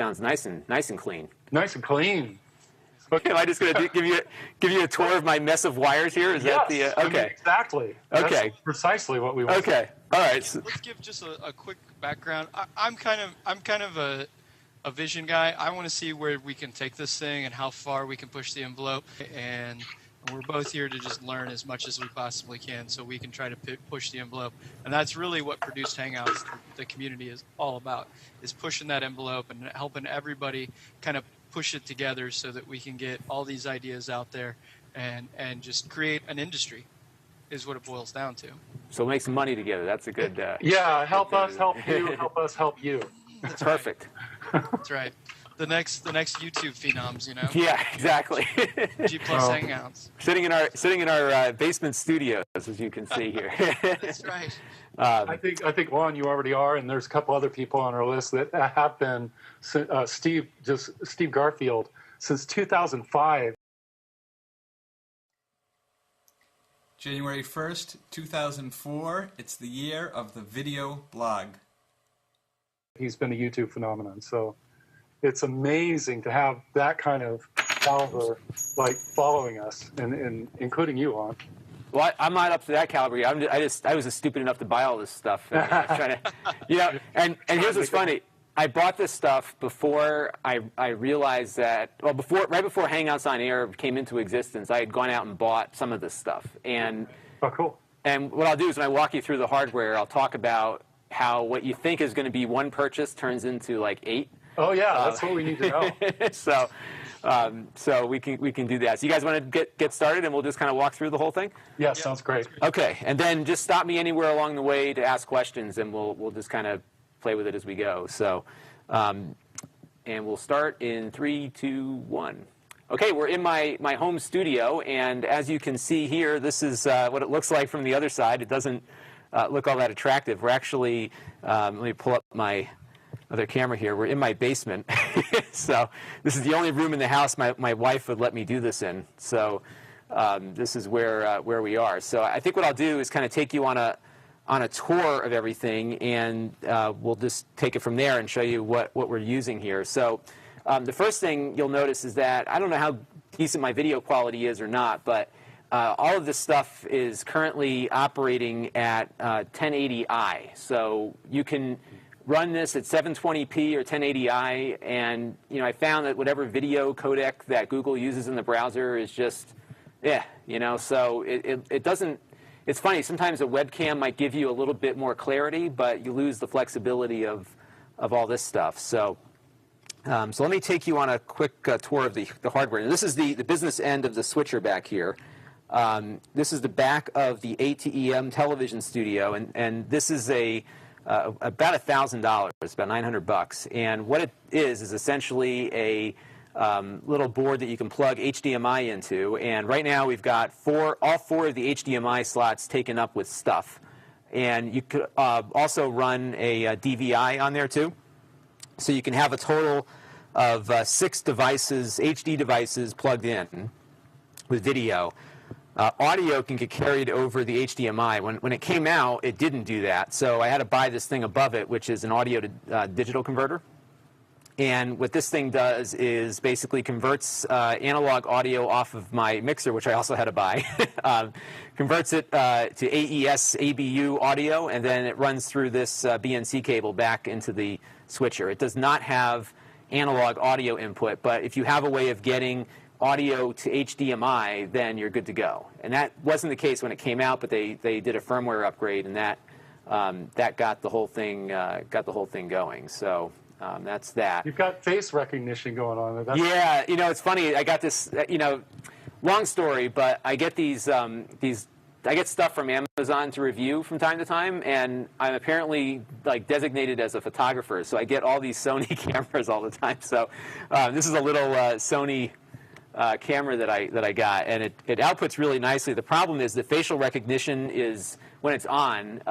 sounds nice and clean. Nice and clean. Okay. Am I just going to give you a tour of my mess of wires here? Is that the okay? I mean, exactly. Okay. That's precisely what we want. Okay. All right. So let's give just a quick background. I'm kind of a vision guy. I want to see where we can take this thing and how far we can push the envelope. And we're both here to just learn as much as we possibly can so we can try to push the envelope. And that's really what Produced Hangouts, the community, is all about, is pushing that envelope and helping everybody kind of push it together so that we can get all these ideas out there and just create an industry is what it boils down to. So make some money together. That's a good... yeah, help us help you, help us help you. That's perfect. That's right. The next YouTube phenoms, you know. Yeah, exactly. G plus Hangouts. Sitting in our basement studios, as you can see here. That's right. I think Lon, you already are, and there's a couple other people on our list that have been. Steve Garfield since 2005. January 1st, 2004. It's the year of the video blog. He's been a YouTube phenomenon, so it's amazing to have that kind of caliber, like, following us, and including you, Lon. Well, I'm not up to that caliber yet. I was just stupid enough to buy all this stuff. And, trying to, and here's what's funny. I bought this stuff before I realized that, well, right before Hangouts on Air came into existence, I had gone out and bought some of this stuff. And oh, cool. And what I'll do is when I walk you through the hardware, I'll talk about how what you think is going to be one purchase turns into like 8. Oh yeah, that's what we need to know. So we can do that. So you guys want to get started, and we'll just kind of walk through the whole thing? Yeah, sounds great. Okay, and then just stop me anywhere along the way to ask questions, and we'll just kind of play with it as we go. So, and we'll start in 3, 2, 1. Okay, we're in my home studio, and as you can see here, this is what it looks like from the other side. It doesn't look all that attractive. We're actually, let me pull up my other camera here. We're in my basement. So this is the only room in the house my wife would let me do this in. So this is where we are. So I think what I'll do is kind of take you on a tour of everything, and we'll just take it from there and show you what we're using here. So the first thing you'll notice is that I don't know how decent my video quality is or not, but all of this stuff is currently operating at 1080i. So you can run this at 720p or 1080i, and I found that whatever video codec that Google uses in the browser is just, so it doesn't. It's funny, sometimes a webcam might give you a little bit more clarity, but you lose the flexibility of all this stuff. So let me take you on a quick tour of the hardware. And this is the business end of the switcher back here. This is the back of the ATEM television studio, and this is about $1,000. It's about $900. And what it is essentially a little board that you can plug HDMI into. And right now we've got all four of the HDMI slots taken up with stuff. And you could also run a DVI on there too. So you can have a total of 6 devices, HD devices, plugged in with video. Audio can get carried over the HDMI. When it came out, it didn't do that. So I had to buy this thing above it, which is an audio to digital converter. And what this thing does is basically converts analog audio off of my mixer, which I also had to buy, converts it to AES ABU audio, and then it runs through this BNC cable back into the switcher. It does not have analog audio input, but if you have a way of getting audio to HDMI, then you're good to go. And that wasn't the case when it came out, but they did a firmware upgrade, and that got the whole thing going. So that's that. You've got face recognition going on. Yeah, it's funny. I got this. Long story, but I get I get stuff from Amazon to review from time to time, and I'm apparently designated as a photographer, so I get all these Sony cameras all the time. So this is a little Sony camera that I got, and it outputs really nicely. The problem is the facial recognition is, when it's on,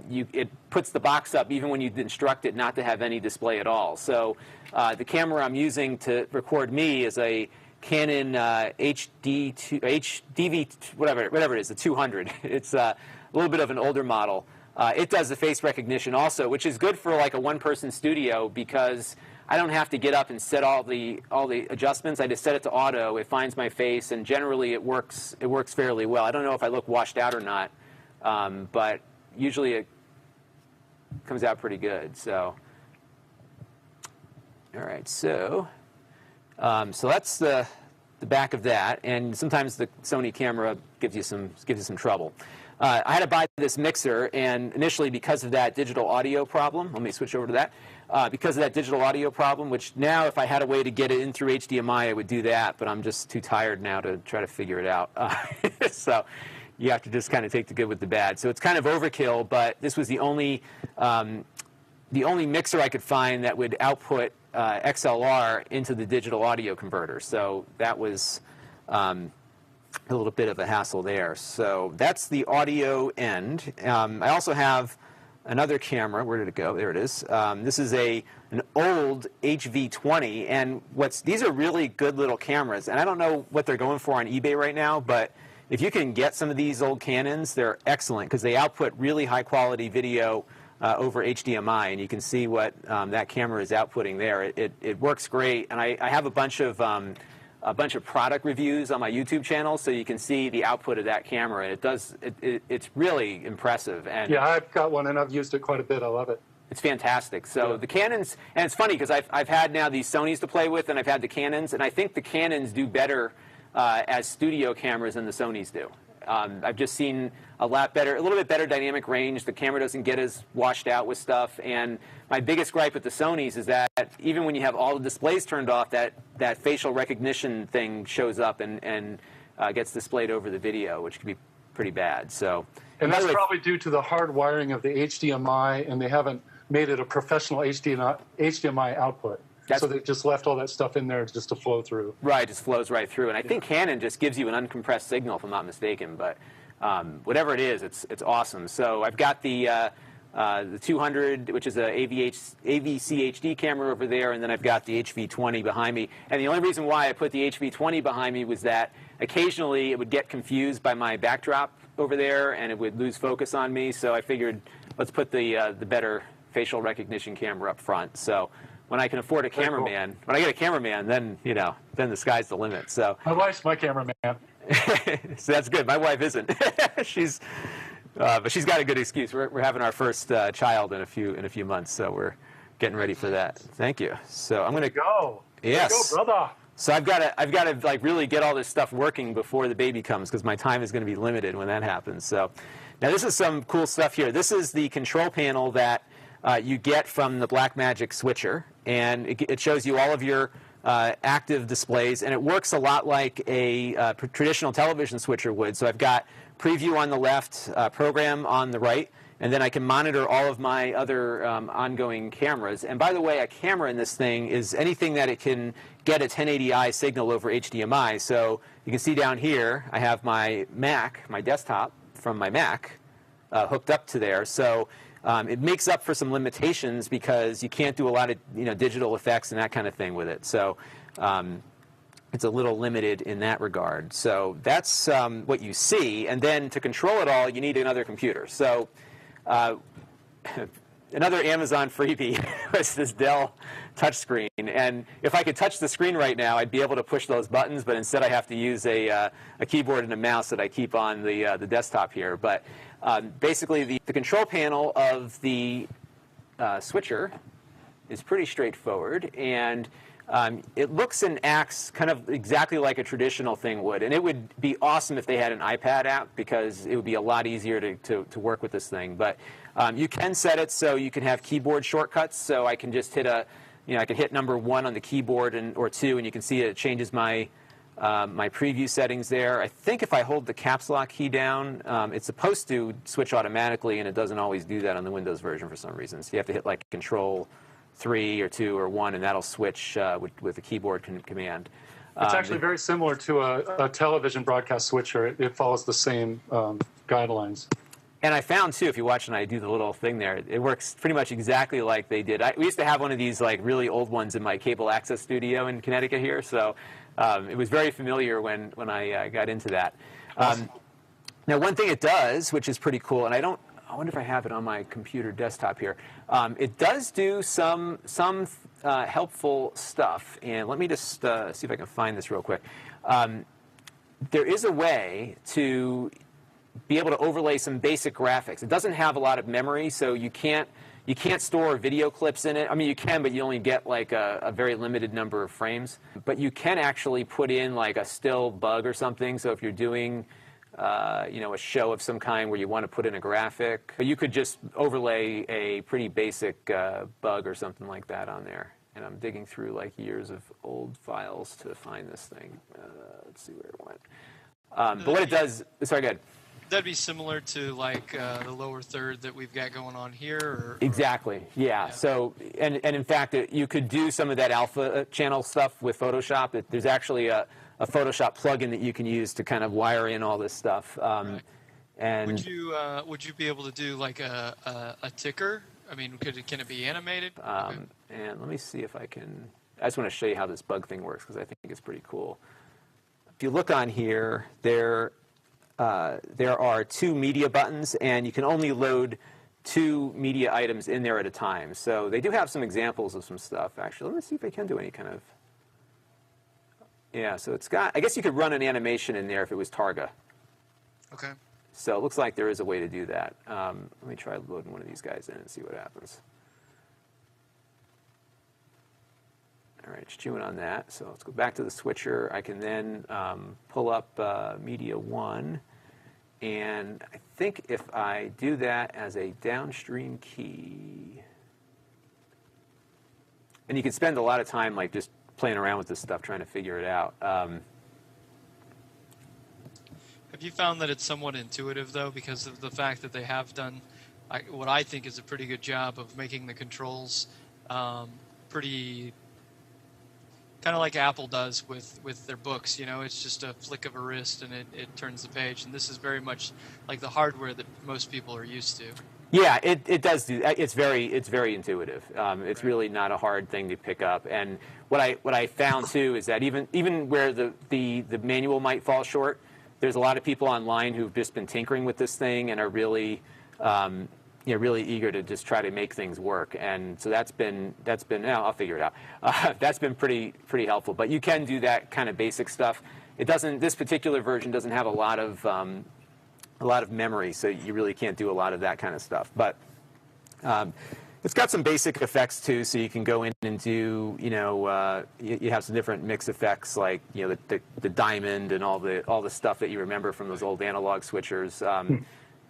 it puts the box up even when you instruct it not to have any display at all. So the camera I'm using to record me is a Canon HDV, whatever it is, the 200. It's a little bit of an older model. It does the face recognition also, which is good for like a one-person studio, because I don't have to get up and set all the adjustments. I just set it to auto. It finds my face, and generally it works fairly well. I don't know if I look washed out or not, but usually it comes out pretty good. So, all right, so that's the back of that, and sometimes the Sony camera gives you some trouble. I had to buy this mixer, and initially because of that digital audio problem, let me switch over to that. Because of that digital audio problem, which now if I had a way to get it in through HDMI, I would do that, but I'm just too tired now to try to figure it out. So you have to just kind of take the good with the bad. So it's kind of overkill, but this was the only mixer I could find that would output XLR into the digital audio converter. So that was a little bit of a hassle there. So that's the audio end. I also have another camera. Where did it go? There it is. This is an old HV20, and these are really good little cameras. And I don't know what they're going for on eBay right now, but if you can get some of these old Canons, they're excellent because they output really high quality video over HDMI, and you can see what that camera is outputting there. It works great, and I have a bunch of product reviews on my YouTube channel, so you can see the output of that camera. It's really impressive. And yeah, I've got one, and I've used it quite a bit. I love it. It's fantastic. So the Canons, and it's funny because I've had now these Sonys to play with, and I've had the Canons, and I think the Canons do better as studio cameras than the Sonys do. I've just seen a little bit better dynamic range. The camera doesn't get as washed out with stuff. And my biggest gripe with the Sonys is that even when you have all the displays turned off, that facial recognition thing shows up and gets displayed over the video, which can be pretty bad. So, and that's probably due to the hard wiring of the HDMI, and they haven't made it a professional HDMI output. So they just left all that stuff in there just to flow through. Right, it just flows right through. And I think Canon just gives you an uncompressed signal, if I'm not mistaken. But whatever it is, it's awesome. So I've got the 200, which is a AVC HD camera over there, and then I've got the HV20 behind me. And the only reason why I put the HV20 behind me was that occasionally it would get confused by my backdrop over there, and it would lose focus on me. So I figured, let's put the better facial recognition camera up front. So when I can afford a cameraman, when I get a cameraman, then the sky's the limit. So my wife's my cameraman. So that's good. My wife isn't. But she's got a good excuse. We're having our first child in a few months, so we're getting ready for that. Thank you. So I'm going to go. Yes, go, brother. So I've got to like really get all this stuff working before the baby comes because my time is going to be limited when that happens. So now this is some cool stuff here. This is the control panel that you get from the Blackmagic switcher, and it shows you all of your active displays, and it works a lot like a traditional television switcher would. So I've got preview on the left, program on the right, and then I can monitor all of my other ongoing cameras. And by the way, a camera in this thing is anything that it can get a 1080i signal over HDMI. So you can see down here, I have my Mac, my desktop from my Mac, hooked up to there. So it makes up for some limitations because you can't do a lot of digital effects and that kind of thing with it. So it's a little limited in that regard. So that's what you see. And then to control it all, you need another computer. So another Amazon freebie was this Dell touchscreen. And if I could touch the screen right now, I'd be able to push those buttons. But instead, I have to use a keyboard and a mouse that I keep on the desktop here. But basically, the control panel of the switcher is pretty straightforward, and it looks and acts kind of exactly like a traditional thing would. And it would be awesome if they had an iPad app because it would be a lot easier to work with this thing. But you can set it so you can have keyboard shortcuts. So I can just hit I can hit number 1 on the keyboard or 2, and you can see it changes my preview settings there. I think if I hold the caps lock key down, it's supposed to switch automatically, and it doesn't always do that on the Windows version for some reason. So you have to hit like Control 3 or 2 or 1, and that'll switch with a keyboard command. It's actually very similar to a television broadcast switcher. It follows the same guidelines. And I found, too, if you watch and I do the little thing there, it works pretty much exactly like they did. We used to have one of these like really old ones in my cable access studio in Connecticut here, so it was very familiar when I got into that. Now, one thing it does, which is pretty cool, and I don't I wonder if I have it on my computer desktop here. It does do some helpful stuff, and let me just see if I can find this real quick. There is a way to be able to overlay some basic graphics. It doesn't have a lot of memory, so you can't store video clips in it. I mean, you can, but you only get like a very limited number of frames. But you can actually put in like a still bug or something. So if you're doing a show of some kind where you want to put in a graphic, you could just overlay a pretty basic bug or something like that on there. And I'm digging through like years of old files to find this thing. Let's see where it went. But what it does, sorry, go ahead. That'd be similar to like the lower third that we've got going on here? Or exactly, yeah. So, and in fact, you could do some of that alpha channel stuff with Photoshop. There's actually a Photoshop plugin that you can use to kind of wire in all this stuff. Right. And would you be able to do like a ticker? I mean, can it be animated? Okay. And let me see if I can. I just want to show you how this bug thing works because I think it's pretty cool. If you look on here, there are 2 media buttons, and you can only load 2 media items in there at a time. So they do have some examples of some stuff. Actually, let me see if I can do any kind of. Yeah, so it's got. I guess you could run an animation in there if it was Targa. Okay. So it looks like there is a way to do that. Let me try loading one of these guys in and see what happens. All right, it's chewing on that. So let's go back to the switcher. I can then pull up Media 1. And I think if I do that as a downstream key, and you can spend a lot of time like just playing around with this stuff, trying to figure it out. Have you found that it's somewhat intuitive, though, because of the fact that they have done what I think is a pretty good job of making the controls pretty kind of like Apple does with their books. You know, it's just a flick of a wrist and it turns the page. And this is very much like the hardware that most people are used to. Yeah, it does do. It's very intuitive. It's really not a hard thing to pick up. And what I found too is that even where the manual might fall short, there's a lot of people online who've just been tinkering with this thing and are really really eager to just try to make things work. And so that's been I'll figure it out. That's been pretty helpful. But you can do that kind of basic stuff. This particular version doesn't have a lot of memory, so you really can't do a lot of that kind of stuff. But it's got some basic effects too, so you can go in and do you have some different mix effects like the diamond and all the stuff that you remember from those old analog switchers.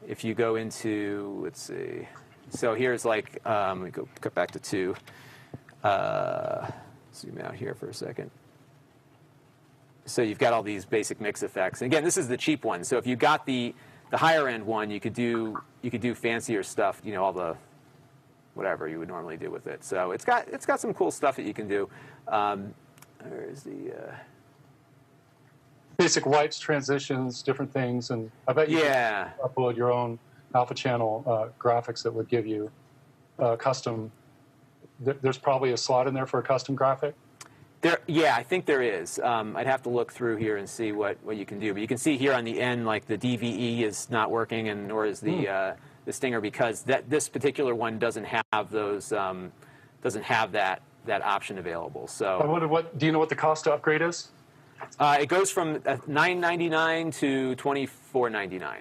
If you go into, let's see, so here's like let me cut back to 2. Zoom out here for a second. So you've got all these basic mix effects. And again, this is the cheap one. So if you got the higher end one, you could do fancier stuff. All the whatever you would normally do with it. So it's got some cool stuff that you can do. There's the basic wipes, transitions, different things, and I bet you can upload your own alpha channel graphics that would give you custom. There's probably a slot in there for a custom graphic. I think there is. I'd have to look through here and see what you can do. But you can see here on the end, like the DVE is not working, and nor is the Stinger, because this particular one doesn't have those doesn't have that option available. So I wonder do you know what the cost to upgrade is? It goes from $9.99 to $24.99,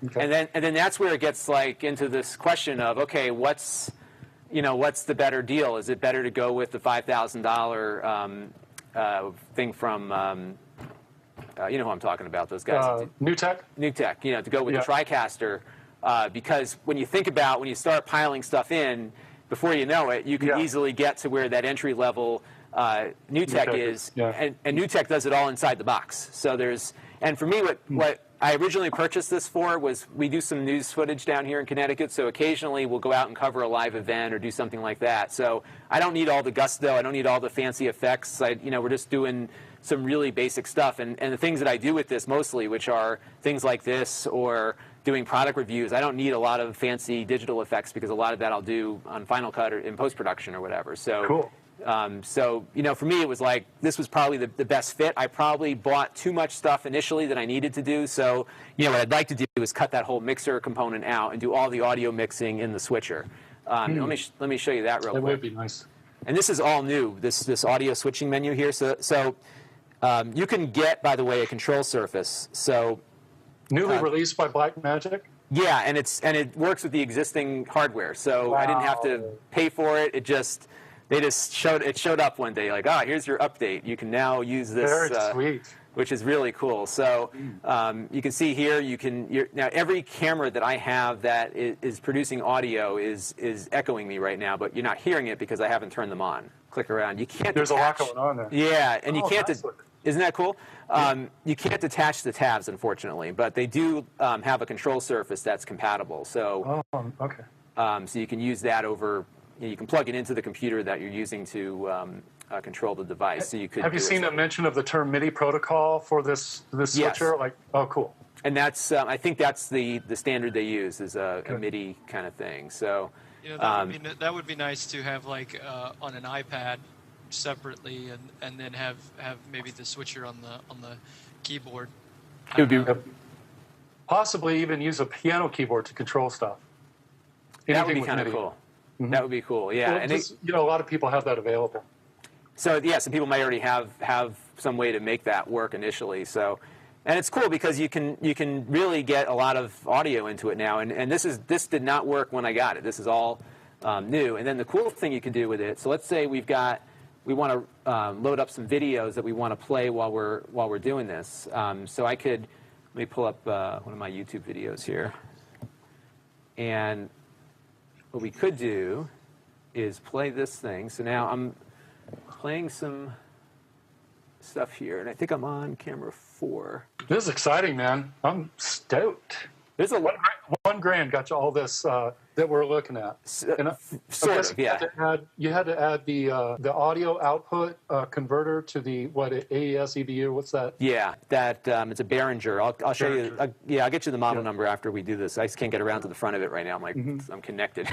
okay. and then that's where it gets like into this question of, okay, what's the better deal? Is it better to go with the $5,000 thing from you know who I'm talking about? Those guys. NewTek. NewTek. To go with the TriCaster, because when you start piling stuff in, before you know it, you can easily get to where that entry level NewTek is, and NewTek does it all inside the box. So and for me, what I originally purchased this for was we do some news footage down here in Connecticut, so occasionally we'll go out and cover a live event or do something like that. So I don't need all the gusto, I don't need all the fancy effects. We're just doing some really basic stuff, and the things that I do with this mostly, which are things like this or doing product reviews, I don't need a lot of fancy digital effects because a lot of that I'll do on Final Cut or in post-production or whatever. So cool. So, for me, it was like, this was probably the best fit. I probably bought too much stuff initially that I needed to do. So, what I'd like to do is cut that whole mixer component out and do all the audio mixing in the switcher. Let me show you that real quick. That would be nice. And this is all new, this audio switching menu here. So you can get, by the way, a control surface. So newly released by Blackmagic? Yeah, and it works with the existing hardware. So I didn't have to pay for it. It showed up one day, like, here's your update. You can now use this. Very sweet. Which is really cool. So you can see here, now every camera that I have that is producing audio is echoing me right now, but you're not hearing it because I haven't turned them on. Click around. You can't. There's a lot going on there. Yeah, and you can't. Isn't that cool? Yeah. You can't detach the tabs, unfortunately, but they do have a control surface that's compatible. So okay. So you can use that over. You can plug it into the computer that you're using to control the device. So you could. Have you seen a mention of the term MIDI protocol for this switcher? Yes. Cool. And that's I think that's the standard they use is a MIDI kind of thing. So that would be nice to have like on an iPad separately, and then have maybe the switcher on the keyboard. It would be possibly even use a piano keyboard to control stuff. That would be kind of cool. Mm-hmm. That would be cool. Yeah, well, and a lot of people have that available. So some people might already have some way to make that work initially. So, and it's cool because you can really get a lot of audio into it now. And this did not work when I got it. This is all new. And then the cool thing you can do with it. So let's say we want to load up some videos that we want to play while we're doing this. So let me pull up one of my YouTube videos here. And what we could do is play this thing. So now I'm playing some stuff here, and I think I'm on camera 4. This is exciting, man. I'm stoked. There's a $1,000 got you all this that we're looking at. Sort of, yeah. You had to add the audio output converter to the AES EBU. What's that? Yeah, that it's a Behringer. I'll show you. I'll get you the model number after we do this. I just can't get around to the front of it right now. I'm like, I'm connected.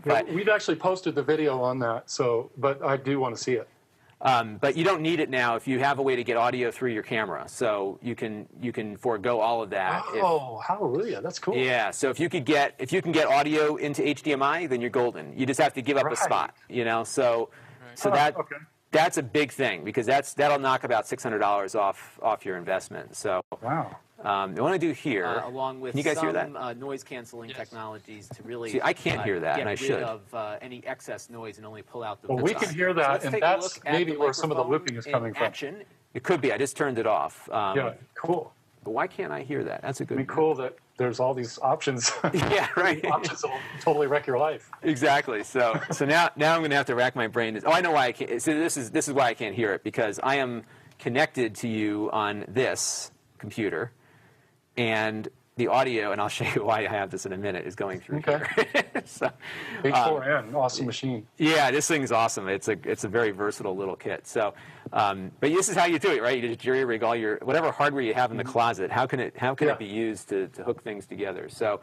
But we've actually posted the video on that. But I do want to see it. But you don't need it now if you have a way to get audio through your camera. So you can forego all of that. Hallelujah! That's cool. Yeah. So if you can get audio into HDMI, then you're golden. You just have to give up a spot. So that's a big thing because that'll knock about $600 off your investment. So wow. What I want to do here, along with can you guys hear that? Noise canceling technologies to really see, I can't hear that, and I should. Get rid of any excess noise and only pull out the. Well, we can hear that, and that's maybe where some of the looping is coming from. It could be. I just turned it off. Yeah, cool. But why can't I hear that? That's a good. It'd be cool that there's all these options. Yeah, right. Options that will totally wreck your life. Exactly. So now I'm going to have to rack my brain. I know why I can't. So this is why I can't hear it because I am connected to you on this computer. And the audio, and I'll show you why I have this in a minute, is going through here. So, H4n, awesome machine. Yeah, this thing's awesome. It's a very versatile little kit. So, but this is how you do it, right? You just jury rig all your whatever hardware you have in the closet. How can it be used to hook things together? So,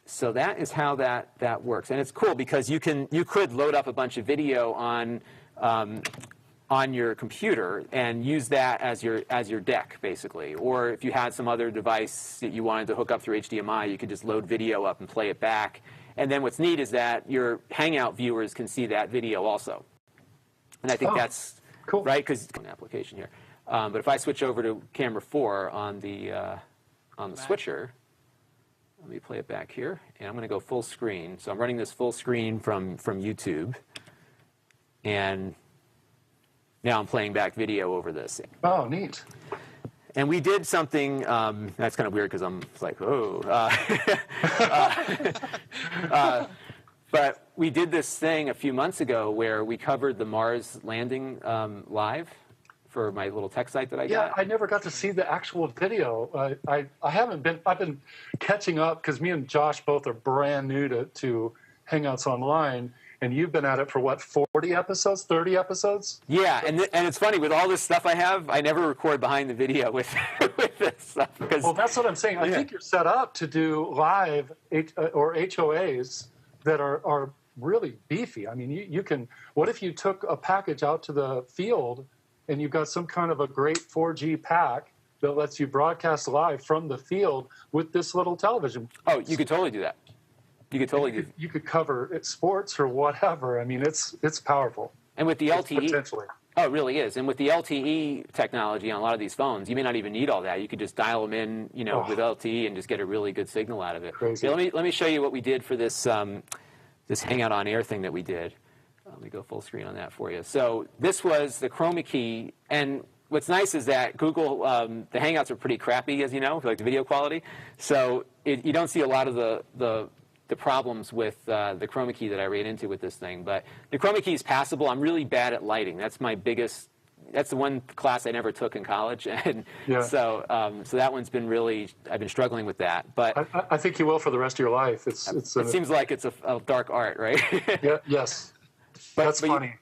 so that is how that works, and it's cool because you could load up a bunch of video on your computer and use that as your deck, basically. Or if you had some other device that you wanted to hook up through HDMI, you could just load video up and play it back. And then what's neat is that your Hangout viewers can see that video also. And I think that's cool, right? Because an application here. But if I switch over to camera 4 on the switcher, let me play it back here. And I'm going to go full screen. So I'm running this full screen from YouTube. And now I'm playing back video over this. Oh, neat. And we did something that's kind of weird because I'm like, but we did this thing a few months ago where we covered the Mars landing live for my little tech site that I got. Yeah, I never got to see the actual video. I've been catching up because me and Josh both are brand new to Hangouts Online. And you've been at it for, 40 episodes, 30 episodes? Yeah, and it's funny, with all this stuff I have, I never record behind the video with this stuff. Well, that's what I'm saying. I think you're set up to do live or HOAs that are really beefy. I mean, you can. What if you took a package out to the field, and you've got some kind of a great 4G pack that lets you broadcast live from the field with this little television? Oh, you could totally do that. You could totally do. You could cover it, sports or whatever. I mean, it's powerful. And with the LTE, potentially. Oh, it really is. And with the LTE technology on a lot of these phones, you may not even need all that. You could just dial them in, with LTE and just get a really good signal out of it. Crazy. So let me show you what we did for this this Hangout on Air thing that we did. Let me go full screen on that for you. So this was the chroma key, and what's nice is that Google, the Hangouts are pretty crappy, as you know, like the video quality. So you don't see a lot of the problems with the chroma key that I ran into with this thing. But the chroma key is passable. I'm really bad at lighting. That's the one class I never took in college. And so that one's been I've been struggling with that. But I think you will for the rest of your life. It seems like it's a dark art, right? Yes. That's funny.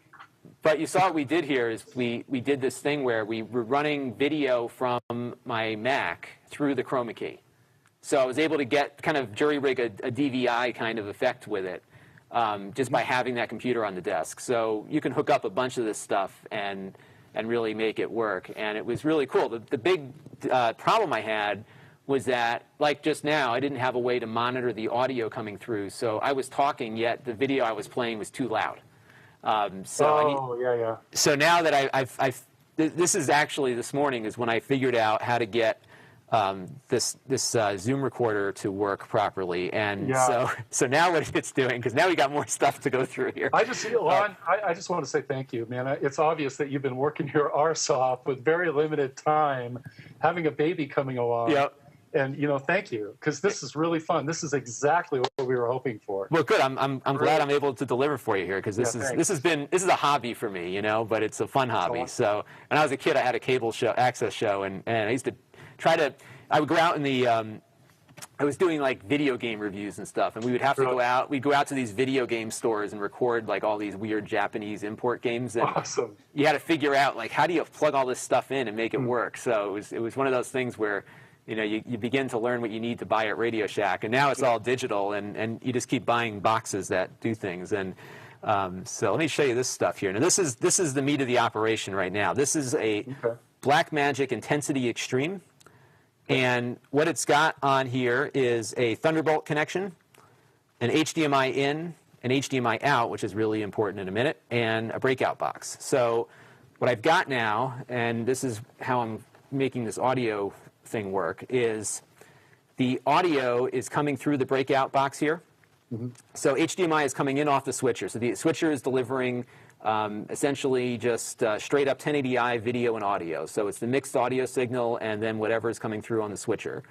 But you saw what we did here is we did this thing where we were running video from my Mac through the chroma key. So I was able to get kind of jury-rig a DVI kind of effect with it just by having that computer on the desk. So you can hook up a bunch of this stuff and really make it work. And it was really cool. The big problem I had was that, like just now, I didn't have a way to monitor the audio coming through. So I was talking, yet the video I was playing was too loud. So now that this is actually this morning is when I figured out how to get this Zoom recorder to work properly, and so now what it's doing, because now we got more stuff to go through here. I just want to say thank you, man. It's obvious that you've been working your arse off with very limited time, having a baby coming along. Yep. And thank you, because this is really fun. This is exactly what we were hoping for. Well, good. I'm glad I'm able to deliver for you here, because this is a hobby for me, but it's a fun hobby. So when I was a kid, I had a cable access show, and I used to I would go out in the, I was doing like video game reviews and stuff, and we would have to go out. We'd go out to these video game stores and record like all these weird Japanese import games. And awesome. You had to figure out like how do you plug all this stuff in and make it work. So it was one of those things where you begin to learn what you need to buy at Radio Shack, and now it's all digital, and you just keep buying boxes that do things. And so let me show you this stuff here. Now this is the meat of the operation right now. This is a Blackmagic Intensity Extreme. And what it's got on here is a Thunderbolt connection, an HDMI in, an HDMI out, which is really important in a minute, and a breakout box. So what I've got now, and this is how I'm making this audio thing work, is the audio is coming through the breakout box here. Mm-hmm. So HDMI is coming in off the switcher. So the switcher is delivering essentially just straight up 1080i video and audio. So it's the mixed audio signal and then whatever is coming through on the switcher.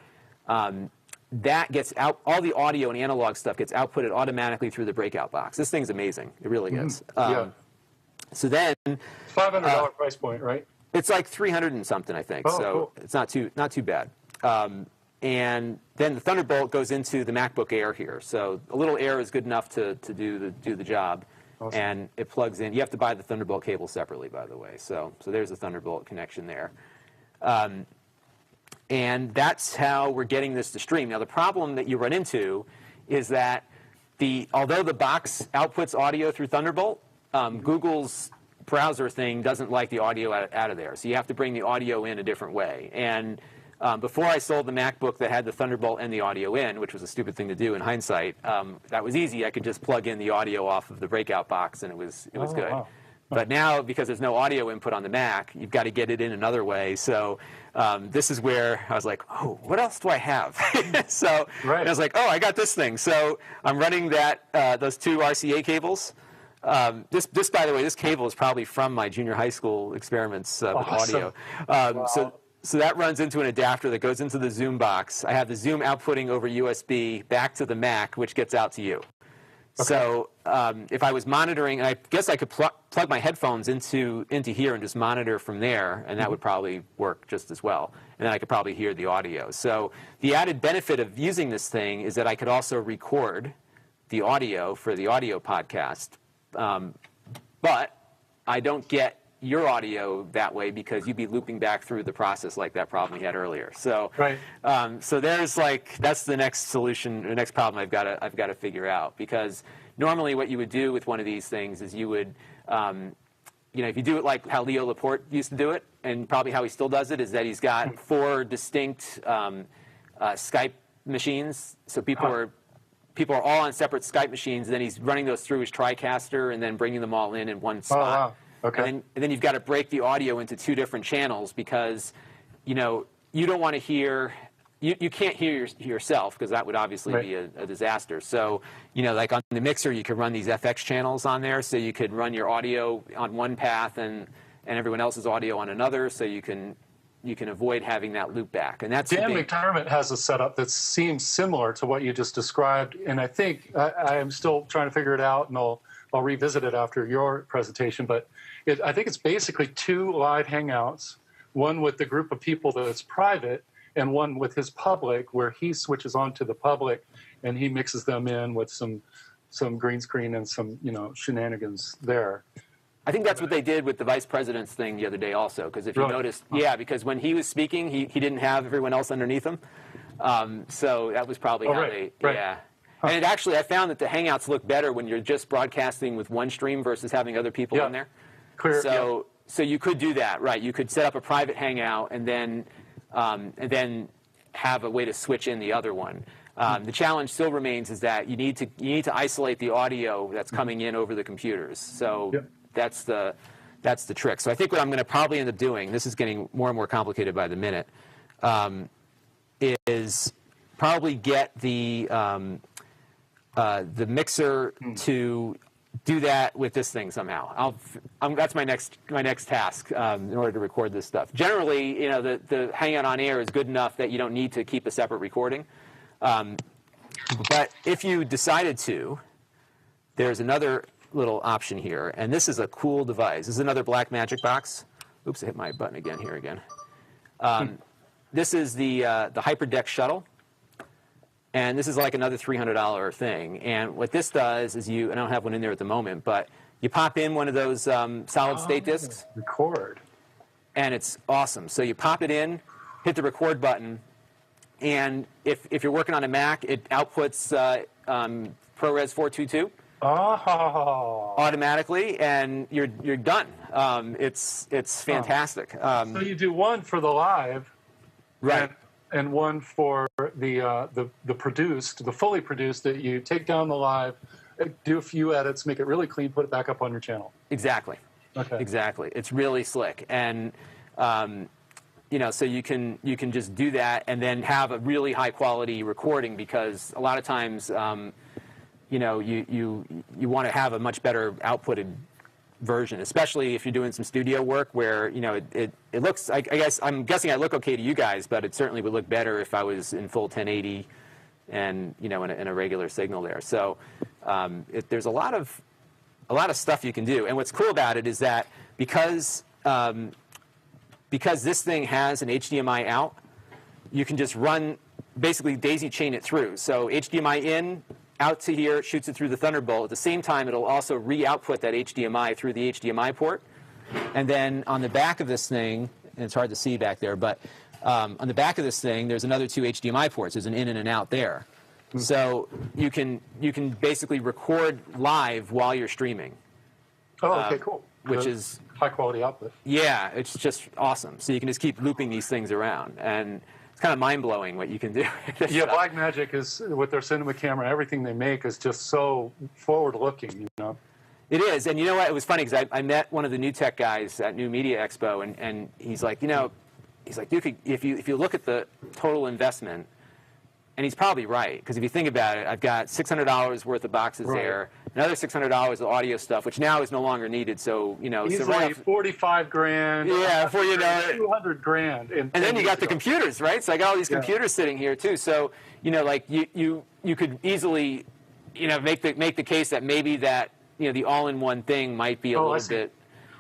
That gets out, all the audio and analog stuff gets outputted automatically through the breakout box. This thing's amazing. It really is. So then $500 price point, right? It's like 300 and something, I think. Oh, so cool. It's not too bad. And then the Thunderbolt goes into the MacBook Air here. So a little air is good enough to do the job. Awesome. And it plugs in. You have to buy the Thunderbolt cable separately, by the way. So there's a Thunderbolt connection there. And that's how we're getting this to stream. Now, the problem that you run into is that although the box outputs audio through Thunderbolt, Google's browser thing doesn't like the audio out of there. So you have to bring the audio in a different way. And before I sold the MacBook that had the Thunderbolt and the audio in, which was a stupid thing to do in hindsight, that was easy. I could just plug in the audio off of the breakout box, and it was good. Wow. But now, because there's no audio input on the Mac, you've got to get it in another way. So this is where I was like, oh, what else do I have? So and I was like, oh, I got this thing. So I'm running those two RCA cables. This, by the way, this cable is probably from my junior high school experiments with audio. Wow. So that runs into an adapter that goes into the Zoom box. I have the Zoom outputting over USB back to the Mac, which gets out to you. Okay. So if I was monitoring, I guess I could plug my headphones into here and just monitor from there, and that would probably work just as well. And then I could probably hear the audio. So the added benefit of using this thing is that I could also record the audio for the audio podcast. But I don't get your audio that way because you'd be looping back through the process like that problem we had earlier. So, so there's that's the next solution, the next problem I've got to figure out, because normally what you would do with one of these things is you would, if you do it like how Leo Laporte used to do it, and probably how he still does it, is that he's got 4 distinct Skype machines. So people are all on separate Skype machines, and then he's running those through his TriCaster and then bringing them all in one spot. Oh, wow. Okay. And then you've got to break the audio into 2 different channels because, you don't want to hear. You can't hear yourself because that would obviously be a disaster. So, like on the mixer, you could run these FX channels on there. So you could run your audio on one path and everyone else's audio on another. So you can avoid having that loop back. And that's Dan McDermott has a setup that seems similar to what you just described. And I think I am still trying to figure it out, and I'll revisit it after your presentation. But I think it's basically 2 live Hangouts, one with the group of people that's private, and one with his public, where he switches on to the public and he mixes them in with some green screen and some shenanigans there. I think that's what they did with the vice president's thing the other day also, because if you noticed, because when he was speaking, he didn't have everyone else underneath him. So that was probably how they, yeah. Huh. And I found that the Hangouts look better when you're just broadcasting with one stream versus having other people in there. Clear. So you could do that, right? You could set up a private Hangout and then have a way to switch in the other one. The challenge still remains is that you need to isolate the audio that's coming in over the computers. So that's the trick. So I think what I'm going to probably end up doing, this is getting more and more complicated by the minute, is probably get the mixer to do that with this thing somehow. That's my next task in order to record this stuff. Generally, the Hangout on air is good enough that you don't need to keep a separate recording. But if you decided to, there's another little option here, and this is a cool device. This is another Black Magic box. Oops, I hit my button here again. This is the HyperDeck Shuttle. And this is like another $300 thing. And what this does is I don't have one in there at the moment, but you pop in one of those solid state disks. Record. And it's awesome. So you pop it in, hit the record button, and if you're working on a Mac, it outputs ProRes 422 automatically, and you're done. It's fantastic. So you do one for the live. Right. And one for the fully produced that you take down the live, do a few edits, make it really clean, put it back up on your channel. Exactly. Okay. Exactly. It's really slick, and so you can just do that and then have a really high quality recording, because a lot of times you want to have a much better outputted version, especially if you're doing some studio work where it looks. I'm guessing I look okay to you guys, but it certainly would look better if I was in full 1080 and in a regular signal there. So there's a lot of stuff you can do, and what's cool about it is that because this thing has an HDMI out, you can just basically daisy chain it through. So HDMI in, out to here, shoots it through the Thunderbolt. At the same time, it'll also re-output that HDMI through the HDMI port. And then on the back of this thing, and it's hard to see back there, but on the back of this thing, there's another 2 HDMI ports. There's an in and an out there. So you can basically record live while you're streaming. Oh, okay, cool. Which is high quality output. Yeah, it's just awesome. So you can just keep looping these things around, and it's kind of mind-blowing what you can do. Yeah, Blackmagic is, with their cinema camera, everything they make is just so forward-looking, It is, and you know what? It was funny because I met one of the new tech guys at New Media Expo, and he's like, dude, if you look at the total investment, and he's probably right, because if you think about it, I've got $600 worth of boxes there, another $600 of audio stuff, which now is no longer needed. So he's like 45 grand. Yeah, before you know it, 200 grand. And then you got the computers, right? So I got all these computers sitting here too. So you could easily make the case that maybe that the all-in-one thing might be a little bit.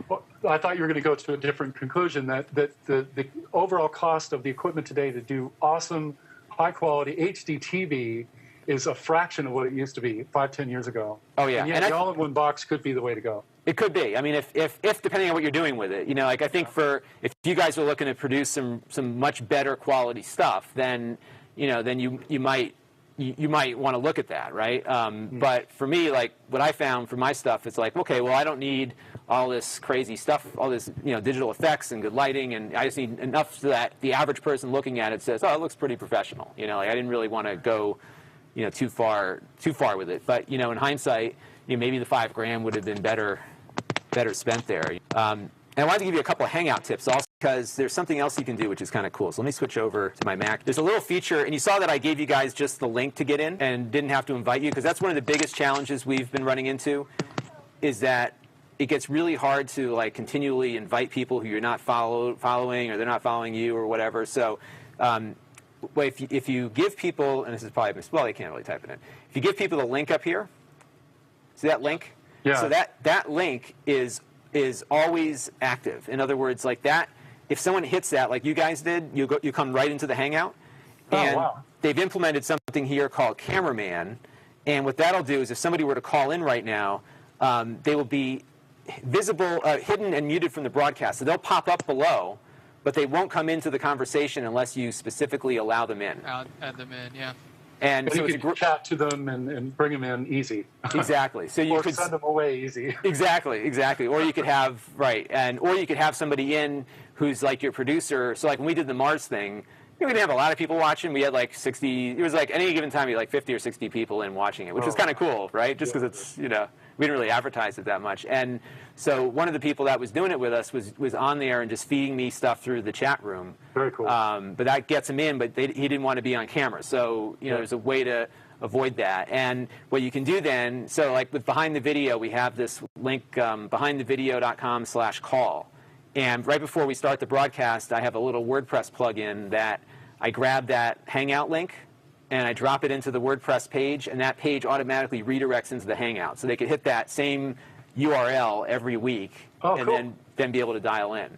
Well, I thought you were going to go to a different conclusion, that the overall cost of the equipment today to do awesome, high-quality HD TV is a fraction of what it used to be 5-10 years ago. Oh, yeah. And the all-in-one box could be the way to go. It could be. I mean, if depending on what you're doing with it, I think if you guys are looking to produce some much better quality stuff, then you might you might want to look at that, right? But for me, like what I found for my stuff, it's like, okay, well, I don't need all this crazy stuff, all this digital effects and good lighting, and I just need enough so that the average person looking at it says, oh, it looks pretty professional. Like I didn't really want to go too far with it. But in hindsight, maybe the $5,000 would have been better spent there. And I wanted to give you a couple of Hangout tips also, because there's something else you can do which is kind of cool. So let me switch over to my Mac. There's a little feature, and you saw that I gave you guys just the link to get in and didn't have to invite you, because that's one of the biggest challenges we've been running into, is that it gets really hard to like continually invite people who you're not following, or they're not following you or whatever. So if you give people, and this is probably, well, they can't really type it in. If you give people the link up here, see that link? Yeah. So that link is always active. In other words, like that, if someone hits that, like you guys did, you come right into the Hangout, and they've implemented something here called Cameraman. And what that'll do is, if somebody were to call in right now, they will be visible, hidden and muted from the broadcast. So they'll pop up below, but they won't come into the conversation unless you specifically allow them in. Add them in, yeah. And so you can chat to them and bring them in easy. Exactly. So you could send them away easy. Exactly. Or you could have or you could have somebody in who's like your producer. So like when we did the Mars thing, we didn't have a lot of people watching. We had like 60. It was like any given time, we had like 50 or 60 people in watching it, which was kind of cool, right? Just because it's we didn't really advertise it that much. And so one of the people that was doing it with us was on there and just feeding me stuff through the chat room. Very cool. But that gets him in, but he didn't want to be on camera. So there's a way to avoid that. And what you can do then, so like with Behind the Video, we have this link, behindthevideo.com/call. And right before we start the broadcast, I have a little WordPress plugin that I grab that Hangout link and I drop it into the WordPress page, and that page automatically redirects into the Hangout. So they could hit that same URL every week and then be able to dial in.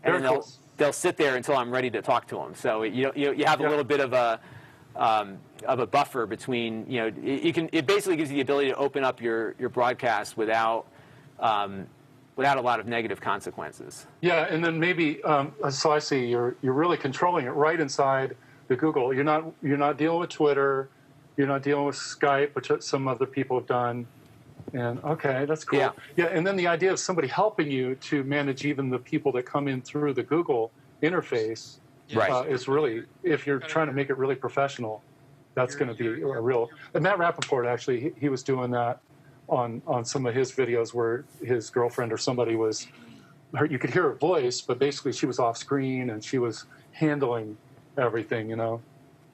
And then they'll sit there until I'm ready to talk to them. So you have a little bit of a buffer between, it basically gives you the ability to open up your broadcast without a lot of negative consequences. Yeah, and then maybe, so I see you're really controlling it right inside the Google. You're not dealing with Twitter, you're not dealing with Skype, which some other people have done. And okay, that's cool. Yeah, and then the idea of somebody helping you to manage even the people that come in through the Google interface is really, if you're trying to make it really professional, that's going to be a real. And Matt Rappaport, actually, he was doing that on some of his videos where his girlfriend or somebody was, you could hear her voice, but basically she was off screen and she was handling everything,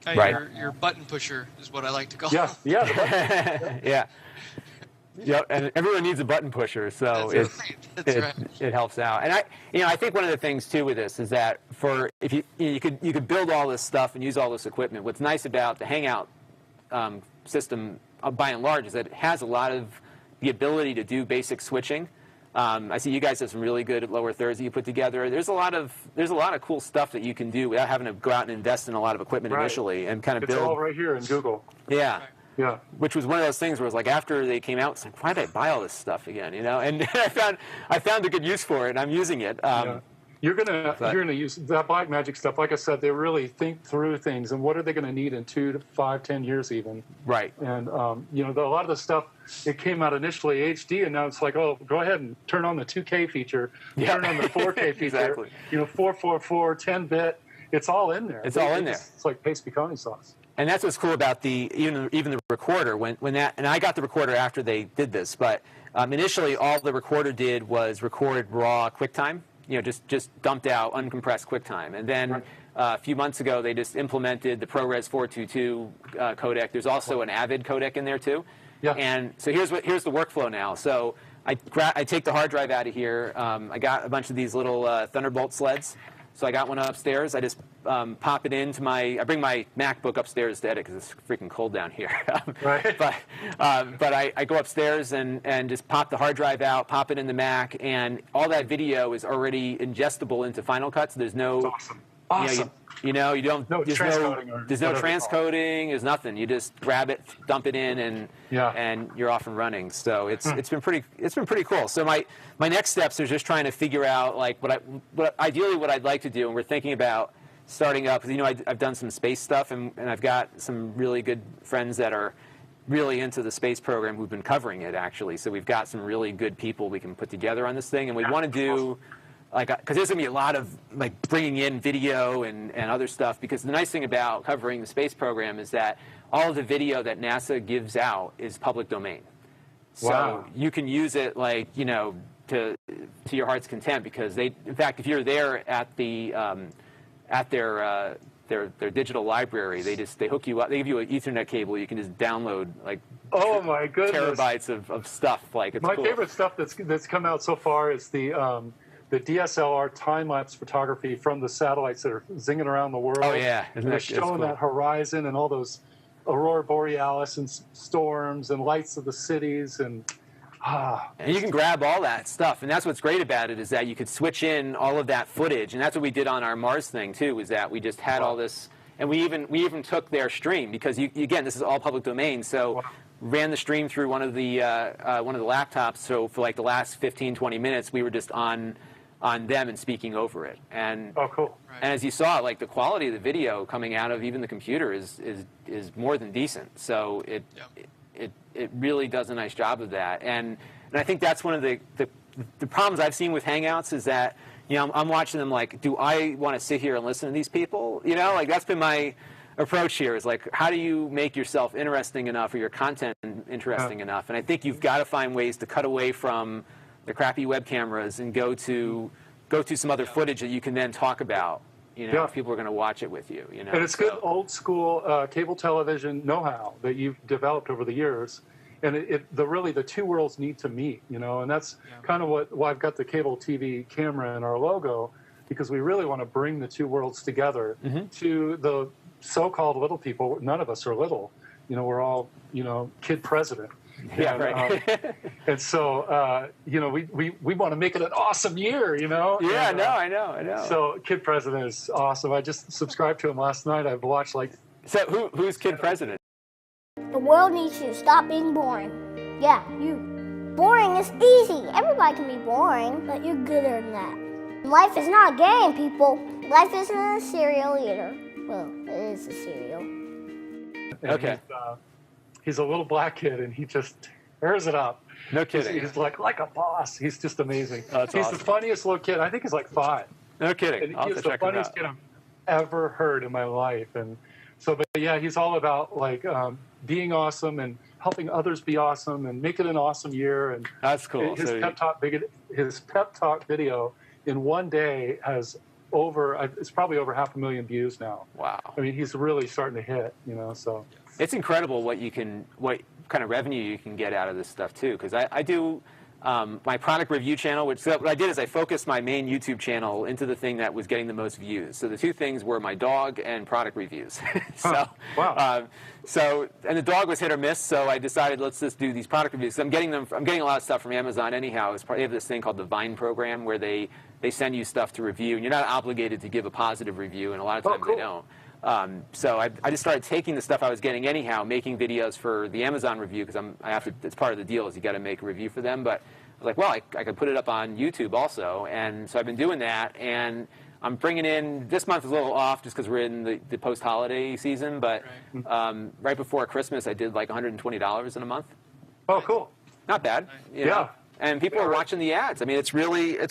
Hey, your button pusher is what I like to call it. Yeah. Yep, and everyone needs a button pusher, so it helps out. And I think one of the things too with this is that if you could build all this stuff and use all this equipment. What's nice about the Hangout system, by and large, is that it has a lot of the ability to do basic switching. I see you guys have some really good lower thirds that you put together. There's a lot of cool stuff that you can do without having to go out and invest in a lot of equipment initially and kind of build. It's all right here in Google. Yeah. Right. Yeah. Which was one of those things where it was like after they came out, it's like, why did I buy all this stuff again? And I found a good use for it, and I'm using it. You're gonna use that Blackmagic stuff. Like I said, they really think through things and what are they going to need in 2 to 5, 10 years even. Right. And a lot of the stuff, it came out initially HD, and now it's like, oh, go ahead and turn on the 2K feature, turn on the 4K feature. Exactly. 444, 10-bit. It's all in there. It's all in there. It's like paste peconi sauce. And that's what's cool about even the recorder. When that, and I got the recorder after they did this, but initially all the recorder did was record raw QuickTime. Just dumped out uncompressed QuickTime. And then a few months ago, they just implemented the ProRes 422 codec. There's also an Avid codec in there too. Yeah. And so here's the workflow now. So I take the hard drive out of here. I got a bunch of these little Thunderbolt sleds. So I got one upstairs. I just pop it into I bring my MacBook upstairs to edit because it's freaking cold down here. Right. But I go upstairs and just pop the hard drive out, pop it in the Mac, and all that video is already ingestible into Final Cut. So there's no awesome. You don't. No there's no transcoding. There's nothing. You just grab it, dump it in, and you're off and running. So it's been pretty cool. So my next steps are just trying to figure out like what ideally what I'd like to do, and we're thinking about starting up. You know, I've done some space stuff, and I've got some really good friends that are really into the space program who've been covering it, actually. So we've got some really good people we can put together on this thing, and we want to do, like, because there's going to be a lot of, like, bringing in video and other stuff, because the nice thing about covering the space program is that all of the video that NASA gives out is public domain. So you can use it, like, you know, to your heart's content, because they, in fact, if you're there at the at their digital library, they hook you up. They give you an Ethernet cable. You can just download, like, oh my goodness, terabytes of stuff. Like, it's my cool. favorite stuff that's come out so far is the DSLR time-lapse photography from the satellites that are zinging around the world. Oh yeah, they're showing that horizon and all those aurora borealis and storms and lights of the cities and. And you can grab all that stuff, and that's what's great about it, is that you could switch in all of that footage, and that's what we did on our Mars thing too. Was that we just had all this, and we even took their stream, because again, this is all public domain. So ran the stream through one of the laptops. So for like the last 15-20 minutes, we were just on them and speaking over it. And cool. And as you saw, like, the quality of the video coming out of even the computer is more than decent. So it really does a nice job of that. And I think that's one of the problems I've seen with Hangouts is that, you know, I'm watching them like, do I want to sit here and listen to these people? You know, like, that's been my approach here, is like, how do you make yourself interesting enough, or your content interesting enough? And I think you've got to find ways to cut away from the crappy web cameras and go to some other footage that you can then talk about. You know, if people are going to watch it with you. You know, and it's good old school cable television know-how that you've developed over the years, and the two worlds need to meet. You know, and that's kind of why I've got the cable TV camera in our logo, because we really want to bring the two worlds together to the so-called little people. None of us are little. You know, we're all, you know, kid president. Yeah, and, right. And so, you know, we want to make it an awesome year, you know? Yeah, and, I know. So Kid President is awesome. I just subscribed to him last night. I've watched like... So who's Kid President? The world needs to stop being boring. Yeah, you. Boring is easy. Everybody can be boring, but you're gooder than that. Life is not a game, people. Life isn't a cereal either. Well, it is a cereal. And okay. He's a little black kid, and he just tears it up. No kidding. He's like a boss. He's just amazing. Oh, that's he's awesome. the funniest little kid. I think he's like 5. No kidding. And I'll have he's to the check him funniest out. kid I've ever heard in my life. And so, but yeah, he's all about like being awesome and helping others be awesome and make it an awesome year. And that's cool. His pep talk video in one day has it's probably over 500,000 views now. Wow. I mean, he's really starting to hit, you know, so. It's incredible what kind of revenue you can get out of this stuff too. Because I do my product review channel, what I did is I focused my main YouTube channel into the thing that was getting the most views. So the two things were my dog and product reviews. Wow. And the dog was hit or miss. So I decided, let's just do these product reviews. I'm getting a lot of stuff from Amazon anyhow. They have this thing called the Vine program where they send you stuff to review, and you're not obligated to give a positive review, and a lot of times they don't. So I just started taking the stuff I was getting anyhow, making videos for the Amazon review, because it's part of the deal is you got to make a review for them. But I was like, well, I could put it up on YouTube also, and so I've been doing that, and I'm bringing in, this month is a little off just because we're in the post-holiday season, but right before Christmas I did like $120 in a month. Oh, cool. Not bad. You know? And people are watching the ads. I mean, it's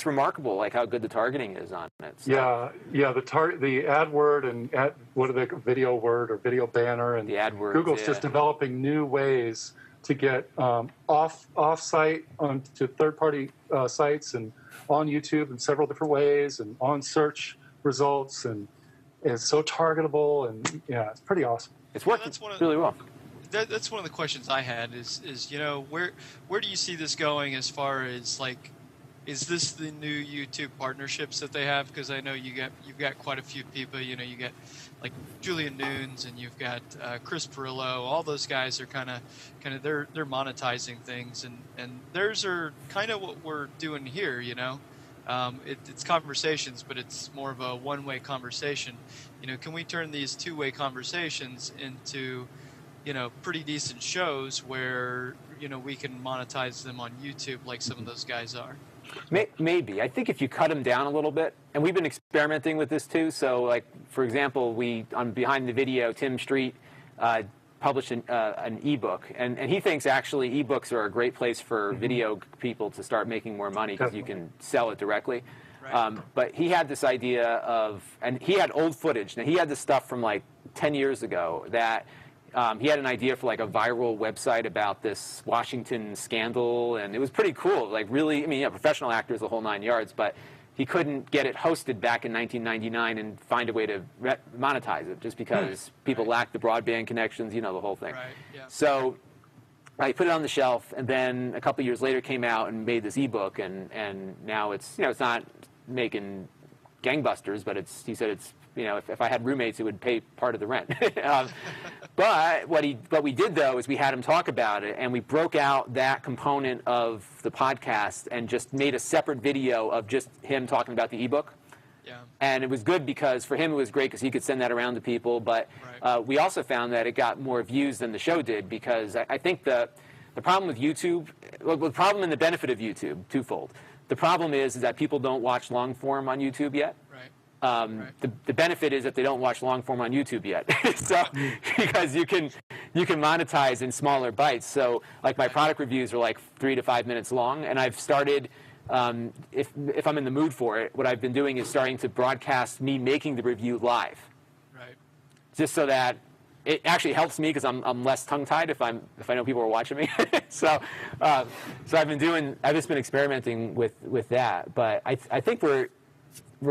remarkable, like how good the targeting is on it. So. Yeah. The AdWord and video word or video banner, and the AdWords, Google's just developing new ways to get off-site onto third-party sites and on YouTube in several different ways, and on search results, and it's so targetable, and yeah, it's pretty awesome. It's working really well. That's one of the questions I had is you know, where do you see this going as far as, like, is this the new YouTube partnerships that they have? Because I know you've got quite a few people. You know, you got like Julian Nunes, and you've got Chris Perillo. All those guys are kind of they're monetizing things, and theirs are kind of what we're doing here. You know, it's conversations, but it's more of a one-way conversation. You know, can we turn these two-way conversations into, you know, pretty decent shows where, you know, we can monetize them on YouTube like some of those guys are? Maybe. I think if you cut them down a little bit, and we've been experimenting with this too. So, like, for example, on Behind the Video, Tim Street published an ebook, and he thinks actually ebooks are a great place for video people to start making more money because you can sell it directly. Right. But he had this idea and he had old footage. Now, he had this stuff from like 10 years ago that he had an idea for like a viral website about this Washington scandal, and it was pretty cool. Like, really, I mean, yeah, professional actors, the whole 9 yards, but he couldn't get it hosted back in 1999 and find a way to monetize it just because people lacked the broadband connections, the whole thing. Right. Yeah. So I put it on the shelf, and then a couple years later came out and made this ebook, and now it's it's not making gangbusters, but he said it's if I had roommates, it would pay part of the rent. But what we did though is we had him talk about it, and we broke out that component of the podcast and just made a separate video of just him talking about the ebook. Yeah. And it was good because for him it was great because he could send that around to people. But we also found that it got more views than the show did because I think the problem with YouTube, the problem and the benefit of YouTube, twofold. The problem is that people don't watch long form on YouTube yet. The benefit is that they don't watch long form on YouTube yet. So because you can monetize in smaller bites. So like my product reviews are like 3 to 5 minutes long, and I've started if I'm in the mood for it, what I've been doing is starting to broadcast me making the review live. Right. Just so that it actually helps me because I'm less tongue-tied if I know people are watching me. So I've just been experimenting with that. But I think we're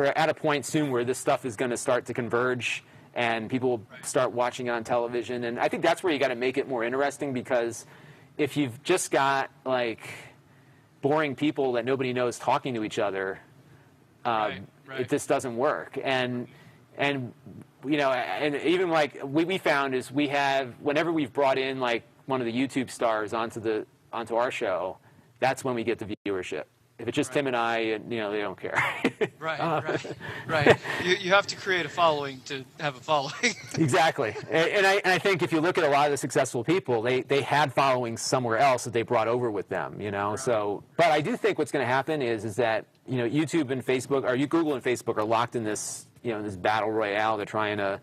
at a point soon where this stuff is going to start to converge and people will start watching it on television. And I think that's where you got to make it more interesting, because if you've just got like boring people that nobody knows talking to each other, it just doesn't work. And even like we found is we have, whenever we've brought in like one of the YouTube stars onto our show, that's when we get the viewership. If it's just Tim and I, they don't care. Right. You have to create a following to have a following. Exactly. And I think if you look at a lot of the successful people, they had followings somewhere else that they brought over with them, Right. So, but I do think what's going to happen is that, YouTube and Facebook, or Google and Facebook are locked in this, this battle royale. They're trying to,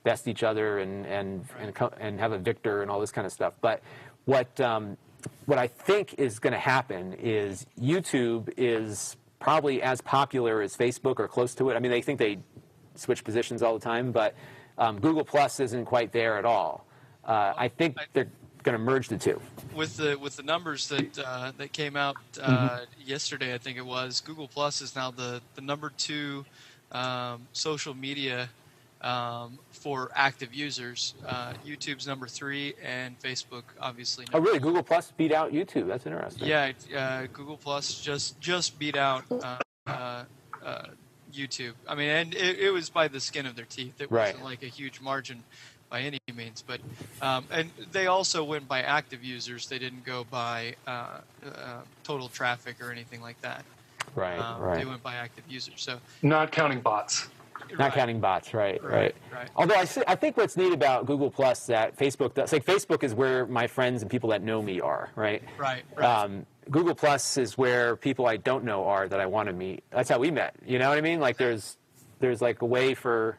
best each other and have a victor and all this kind of stuff. But what I think is going to happen is YouTube is probably as popular as Facebook or close to it. I mean, they think they switch positions all the time, but Google Plus isn't quite there at all. I think they're going to merge the two. With the numbers that came out yesterday, I think it was, Google Plus is now the number 2 social media for active users. YouTube's number 3, and Facebook obviously. Oh, really? Google Plus beat out YouTube? That's interesting. Yeah, Google Plus just beat out YouTube. I mean, and it was by the skin of their teeth. It wasn't like a huge margin by any means, but and they also went by active users. They didn't go by total traffic or anything like that. Right. They went by active users. So not counting bots. Not counting bots, right. Although I think what's neat about Google Plus that Facebook does, like Facebook is where my friends and people that know me are, right? Right. Google Plus is where people I don't know are that I want to meet. That's how we met. You know what I mean? Like there's like a way for,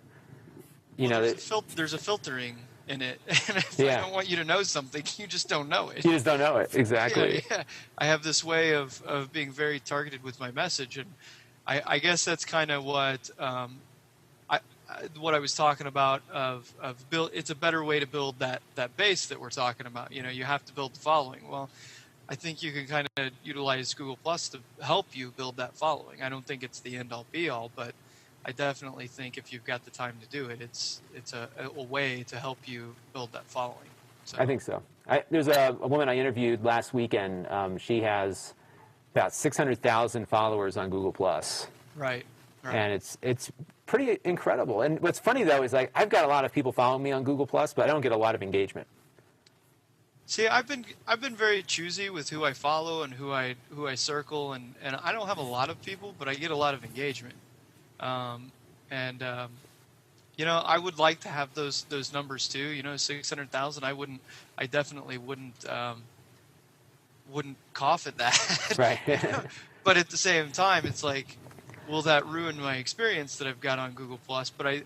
there's a filtering in it. And if I don't want you to know something, you just don't know it. You just don't know it, exactly. Yeah. I have this way of being very targeted with my message, and I guess that's kind of what I was talking about of build. It's a better way to build that base that we're talking about. You have to build the following. Well, I think you can kind of utilize Google Plus to help you build that following. I don't think it's the end all be all, but I definitely think if you've got the time to do it, it's a way to help you build that following. So. I think so. There's a woman I interviewed last weekend. She has about 600,000 followers on Google Plus. Right. And it's pretty incredible. And what's funny though is like I've got a lot of people following me on Google Plus, but I don't get a lot of engagement. See, I've been very choosy with who I follow and who I circle, and I don't have a lot of people, but I get a lot of engagement. I would like to have those numbers too. 600,000. I definitely wouldn't wouldn't cough at that. Right. But at the same time, it's like, will that ruin my experience that I've got on Google Plus? But I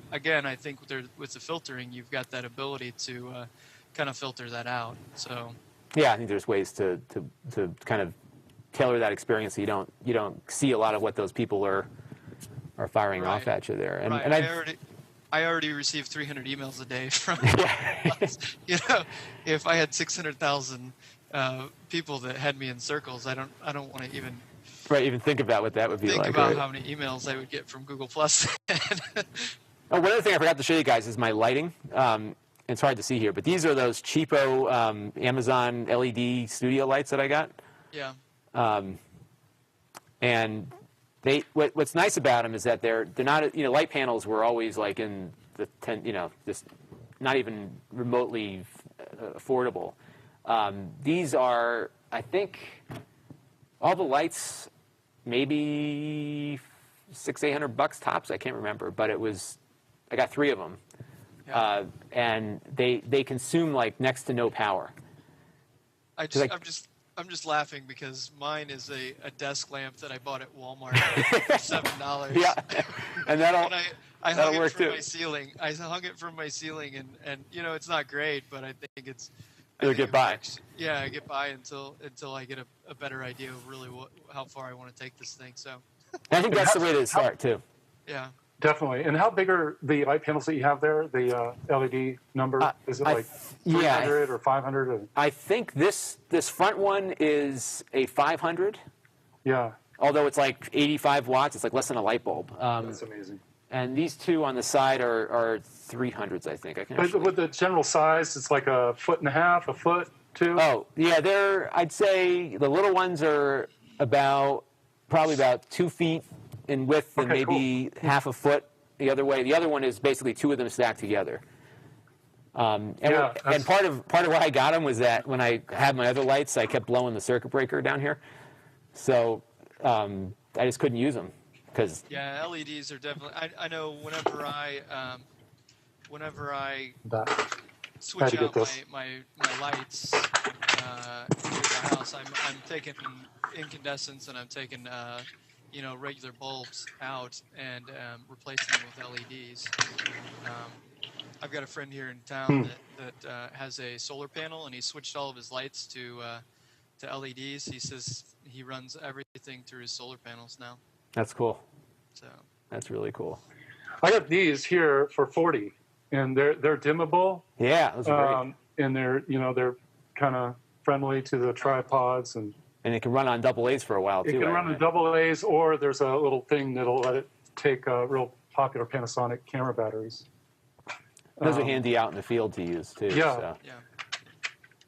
think with the filtering, you've got that ability to kind of filter that out. So yeah, I think there's ways to kind of tailor that experience so you don't see a lot of what those people are firing off at you there. And, right. and I already receive 300 emails a day from if I had 600,000 people that had me in circles, I don't want to even think about what that would be like. Think about how many emails I would get from Google Plus. One other thing I forgot to show you guys is my lighting. It's hard to see here, but these are those cheapo Amazon LED studio lights that I got. Yeah. And what's nice about them is that they're not, light panels were always like in the just not even remotely affordable. These are, I think, all the lights maybe $600-800 tops. I can't remember, but I got 3 of them. Yeah. And they consume like next to no power. I'm just laughing because mine is a desk lamp that I bought at Walmart for $7. Yeah, and I hung it from too. my ceiling. I hung it from my ceiling, and it's not great, but I think it'll get by. Yeah, I get by until I get a better idea of really how far I want to take this thing. So I think that's the way to start too. Yeah. Definitely. And how big are the light panels that you have there? The LED number? Is it like 300 or 500? Or? I think this front one is a 500. Yeah. Although it's like 85 watts, it's like less than a light bulb. That's amazing. And these 2 on the side are 300s, I think. But with the general size, it's like 1.5 feet, a foot, 2? Oh, yeah. I'd say the little ones are probably about 2 feet in width and maybe half a foot the other way. The other one is basically 2 of them stacked together. And part of why I got them was that when I had my other lights, I kept blowing the circuit breaker down here. So I just couldn't use them. Yeah, LEDs are definitely. I know whenever I switch out my lights here at the house, I'm taking incandescents and I'm taking regular bulbs out and replacing them with LEDs. I've got a friend here in town that has a solar panel, and he switched all of his lights to LEDs. He says he runs everything through his solar panels now. That's cool. So that's really cool. I got these here for $40, and they're dimmable. Yeah, those are great. And they're kind of friendly to the tripods and it can run on AA's for a while, too. It can run on AA's, or there's a little thing that'll let it take real popular Panasonic camera batteries. Those are handy out in the field to use, too. Yeah. So. Yeah.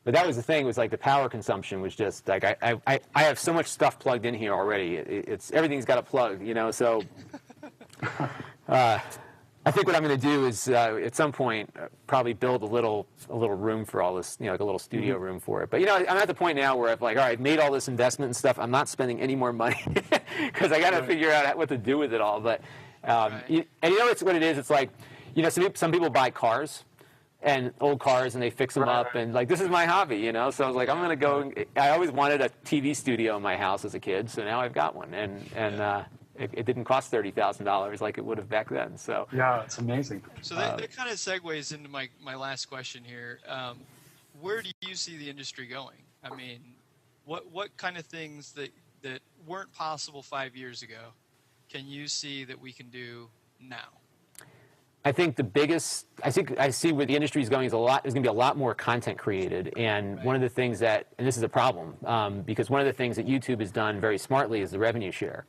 But that was the thing, was like the power consumption was just, like, I have so much stuff plugged in here already. Everything's got a plug, so... I think what I'm going to do is, at some point, probably build a little room for all this, like a little studio room for it. But I'm at the point now where I've all right, I've made all this investment and stuff. I'm not spending any more money because I got to figure out what to do with it all. But it's what it is. It's like, some people buy cars and old cars and they fix them up and like this is my hobby, So I was like, I'm going to go. I always wanted a TV studio in my house as a kid, so now I've got one and. It didn't cost $30,000 like it would have back then. So yeah, it's amazing. So that kind of segues into my last question here. Where do you see the industry going? I mean, what kind of things that weren't possible 5 years ago can you see that we can do now? I think I see where the industry is going is there's going to be a lot more content created. And one of the things and this is a problem, because one of the things that YouTube has done very smartly is the revenue share.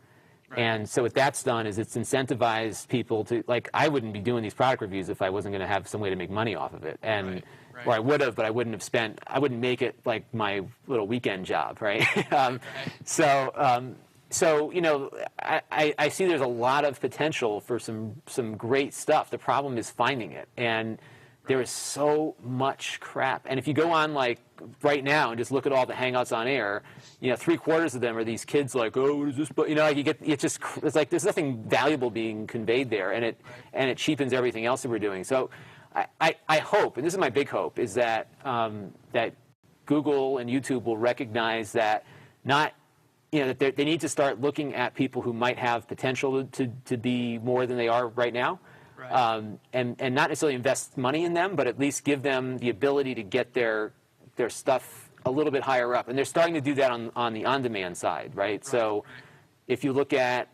Right. And so what that's done is it's incentivized people to, like, I wouldn't be doing these product reviews if I wasn't going to have some way to make money off of it. And, or I would have, but I wouldn't make it like my little weekend job, right? So I see there's a lot of potential for some great stuff. The problem is finding it. And there is so much crap. And if you go on, like, right now and just look at all the Hangouts on air, 3/4 of them are these kids like, oh, what is this? But, it's like there's nothing valuable being conveyed there. And it cheapens everything else that we're doing. So I hope, and this is my big hope, is that Google and YouTube will recognize that that they need to start looking at people who might have potential to be more than they are right now. Right. And not necessarily invest money in them, but at least give them the ability to get their stuff a little bit higher up. And they're starting to do that on the on-demand side, right? So if you look at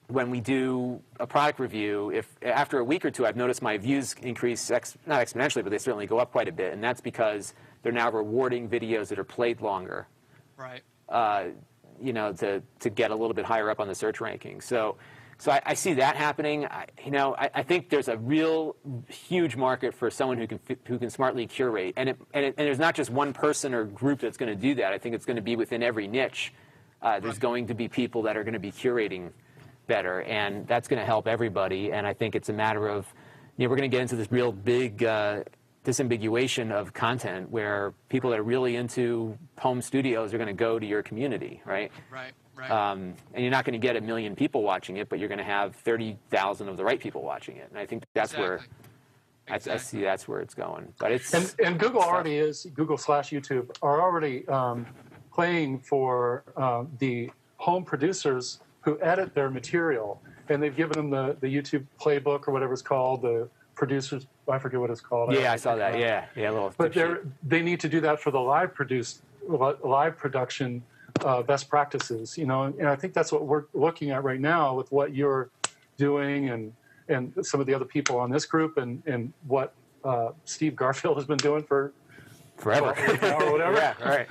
when we do a product review, if after a week or two I've noticed my views increase, not exponentially, but they certainly go up quite a bit. And that's because they're now rewarding videos that are played longer. Right. To get a little bit higher up on the search rankings. So I see that happening. I think there's a real huge market for someone who can smartly curate, and there's not just one person or group that's going to do that. I think it's going to be within every niche. There's going to be people that are going to be curating better, and that's going to help everybody. And I think it's a matter of, we're going to get into this real big disambiguation of content where people that are really into home studios are going to go to your community, right? Right. And you're not going to get 1 million people watching it, but you're going to have 30,000 of the right people watching it. And I think that's where I see that's where it's going. But it's and Google already is Google/YouTube are already playing for the home producers who edit their material, and they've given them the YouTube playbook or whatever it's called, the producers. I forget what it's called. Yeah, I saw that. Yeah, a little. But they need to do that for the live production. Best practices, and I think that's what we're looking at right now with what you're doing and some of the other people on this group and what Steve Garfield has been doing for forever or whatever. Yeah, right.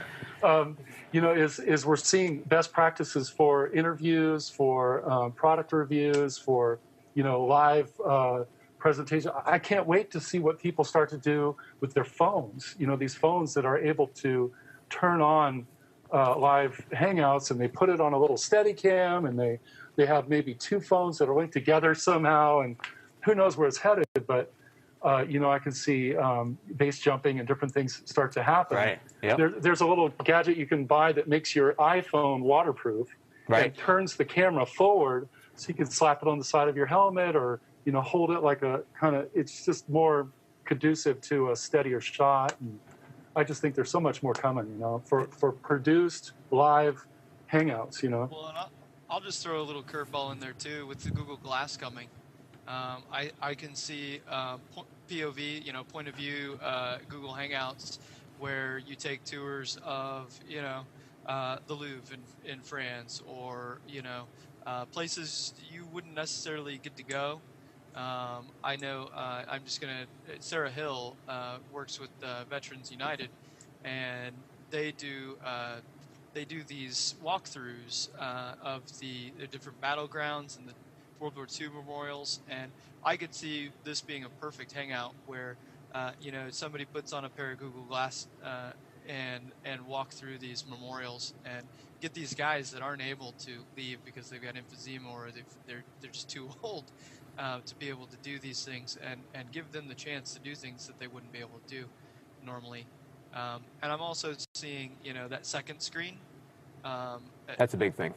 Is we're seeing best practices for interviews, for product reviews, for live presentation. I can't wait to see what people start to do with their phones. These phones that are able to turn on live Hangouts, and they put it on a little Steadicam, and they have maybe 2 phones that are linked together somehow, and who knows where it's headed. But I can see base jumping and different things start to happen. Right. Yep. There's a little gadget you can buy that makes your iPhone waterproof. Right. And turns the camera forward, so you can slap it on the side of your helmet, or hold it like a kind of. It's just more conducive to a steadier shot. And I just think there's so much more coming, for produced live Hangouts, Well, and I'll just throw a little curveball in there too with the Google Glass coming. I can see POV, point of view, Google Hangouts, where you take tours of, the Louvre in France, or places you wouldn't necessarily get to go. I know I'm just going to, Sarah Hill works with Veterans United, and they do these walkthroughs of the different battlegrounds and the World War II memorials, and I could see this being a perfect hangout where, somebody puts on a pair of Google Glass and walk through these memorials and get these guys that aren't able to leave because they've got emphysema or they're just too old to be able to do these things, and give them the chance to do things that they wouldn't be able to do normally. And I'm also seeing, that second screen. That's a big thing.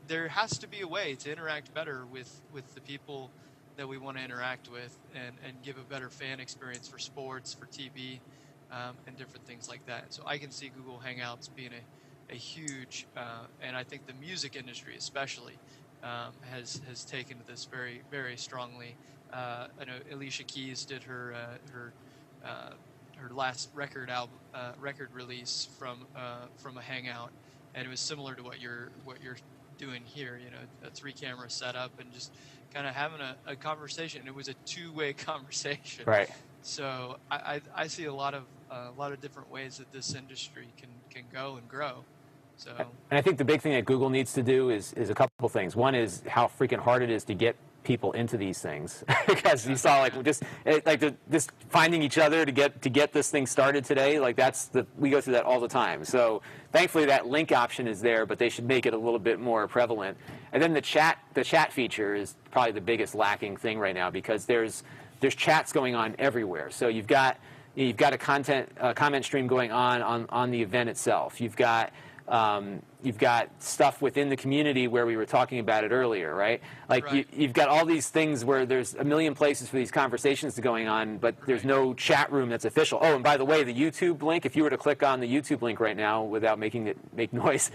There has to be a way to interact better with the people that we want to interact with, and give a better fan experience for sports, for TV, and different things like that. So I can see Google Hangouts being a huge, and I think the music industry especially, has taken to this very, very strongly. I know Alicia Keys did her last record release from a Hangout, and it was similar to what you're doing here. A 3-camera setup and just kind of having a conversation. It was a 2-way conversation. Right. So I see a lot of different ways that this industry can go and grow. So, and I think the big thing that Google needs to do is a couple things. One is how freaking hard it is to get people into these things, because you saw just finding each other to get this thing started today. We go through that all the time. So thankfully that link option is there, but they should make it a little bit more prevalent. And then the chat feature is probably the biggest lacking thing right now, because there's chats going on everywhere. So you've got a comment stream going on the event itself. You've got You've got stuff within the community where we were talking about it earlier, right? Like Right. you've got all these things where there's a million places for these conversations to going on, but there's no chat room that's official. Oh, and by the way, the YouTube link, if you were to click on the YouTube link right now without making it make noise,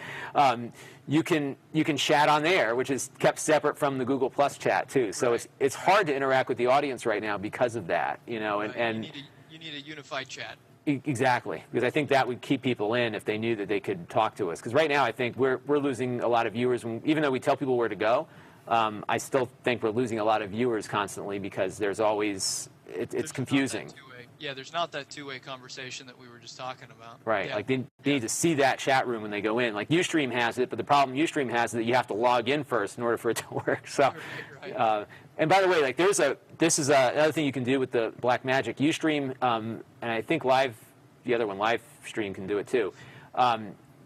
you can chat on there, which is kept separate from the Google Plus chat too. So Right. it's hard to interact with the audience right now because of that, you know, Right. and You need a unified chat. Exactly, because I think that would keep people in if they knew that they could talk to us. Because right now, I think we're losing a lot of viewers. Even though we tell people where to go, I still think we're losing a lot of viewers constantly because there's always it's confusing. Yeah, there's not that two-way conversation that we were just talking about. Right, Yeah. like they need to see that chat room when they go in. Like Ustream has it, but the problem Ustream has is that you have to log in first in order for it to work. So, Right. and by the way, like this is another thing you can do with the Blackmagic Ustream, and I think the other one, Livestream, can do it too.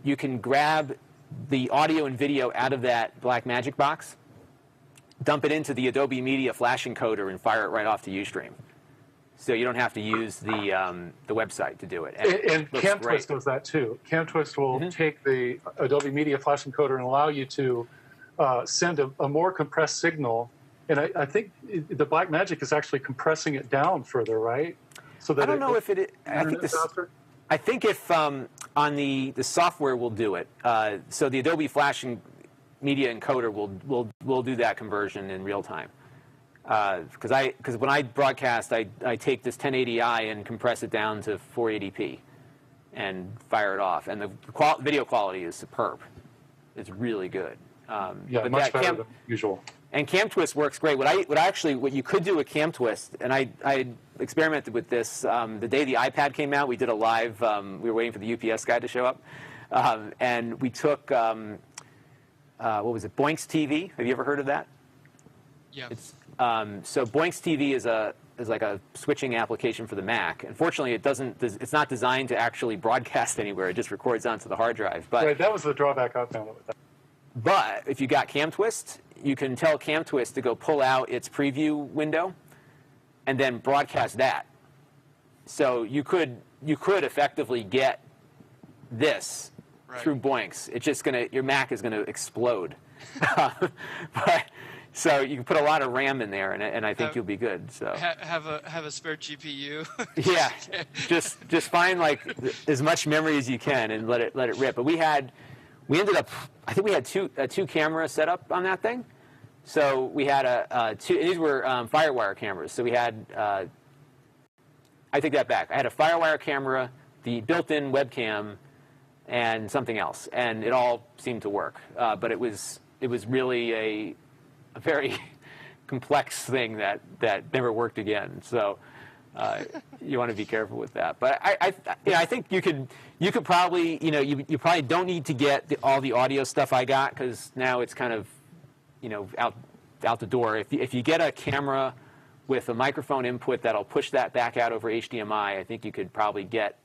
You can grab the audio and video out of that Blackmagic box, dump it into the Adobe Media Flash encoder, and fire it right off to Ustream. So you don't have to use the website to do it. And CamTwist does that too. CamTwist will take the Adobe Media Flash encoder and allow you to send a more compressed signal. And I think the Blackmagic is actually compressing it down further, right? So that I don't know if it. I think if on the software will do it. So the Adobe Flash and Media encoder will do that conversion in real time. Because when I broadcast, I take this 1080i and compress it down to 480p and fire it off, and the video quality is superb. It's really good. Yeah, but much better than usual. And CamTwist works great. What you could do with CamTwist, and I experimented with this the day the iPad came out. We did a live. We were waiting for the UPS guy to show up, and we took what was it? Boinks TV. Have you ever heard of that? Yeah. So Boinks TV is like a switching application for the Mac. Unfortunately, it's not designed to actually broadcast anywhere. It just records onto the hard drive. But Right, that was the drawback I found with that. But if you got CamTwist, you can tell CamTwist to go pull out its preview window and then broadcast that. So you could effectively get this through Boinks. It's just your Mac is gonna explode. So you can put a lot of RAM in there, and I think you'll be good. So have a spare GPU. Yeah, just find like as much memory as you can and let it rip. But we ended up, I think we had two camera setup on that thing. So we had these were FireWire cameras. So we had, I take that back. I had a FireWire camera, the built-in webcam, and something else, and it all seemed to work. But it was really a very complex thing that never worked again. So you want to be careful with that. But I think you could probably, you probably don't need to get all the audio stuff I got, because now it's kind of, out the door. If you get a camera with a microphone input that'll push that back out over HDMI, I think you could probably get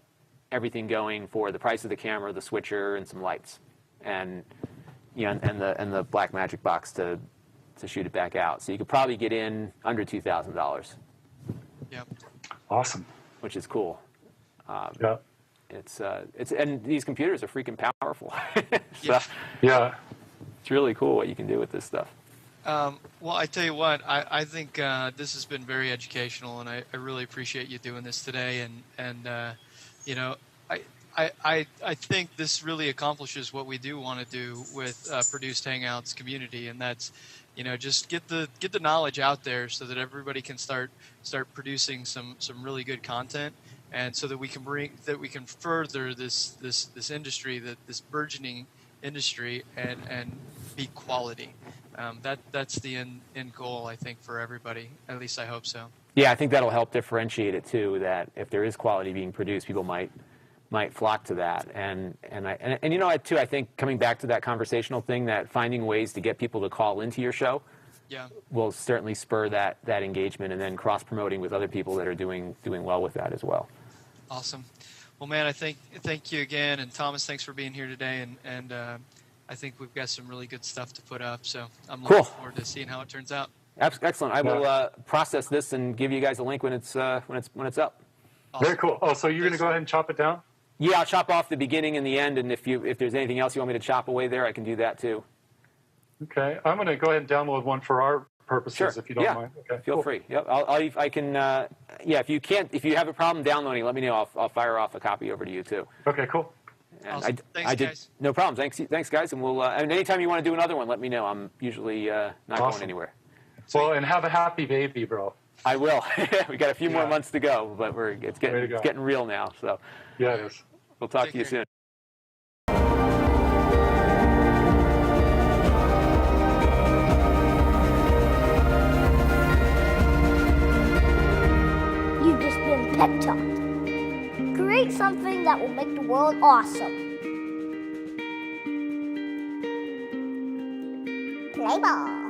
everything going for the price of the camera, the switcher, and some lights, and the Blackmagic box to shoot it back out. So you could probably get in under $2,000. Yep. Awesome. Which is cool. Yeah. It's and these computers are freaking powerful. Yeah. It's really cool what you can do with this stuff. Well, I tell you what, I think this has been very educational, and I really appreciate you doing this today. And I think this really accomplishes what we do want to do with Produced Hangouts community, and that's just get the knowledge out there so that everybody can start producing some really good content, and so that we can further this industry, this burgeoning industry, and be quality. That's the end goal, I think, for everybody. At least I hope so. Yeah, I think that'll help differentiate it too. That if there is quality being produced, people might flock to that. And you know what, too, I think coming back to that conversational thing, that finding ways to get people to call into your show will certainly spur that engagement, and then cross-promoting with other people that are doing well with that as well. Awesome. Well, man, I thank you again, and Thomas, thanks for being here today, and I think we've got some really good stuff to put up, so I'm looking forward to seeing how it turns out. Excellent. I will process this and give you guys a link when it's up. Awesome. Very cool. Oh, so you're going to go ahead and chop it down? Yeah, I'll chop off the beginning and the end, and if there's anything else you want me to chop away there, I can do that too. Okay, I'm going to go ahead and download one for our purposes, Sure. if you don't Yeah. mind. Okay, Feel cool. free. Yep. I can. Yeah. If you have a problem downloading, let me know. I'll fire off a copy over to you too. Okay, cool. And Awesome. Thanks, guys. No problem. Thanks, guys. And we'll. And anytime you want to do another one, let me know. I'm usually not Awesome. going anywhere. Well, and have a happy baby, bro. I will. We got a few more Yeah. months to go, but it's getting real now. So Yeah, it is. we'll talk Take to you care. soon. You've just been pep talked. Create something that will make the world awesome. Play ball.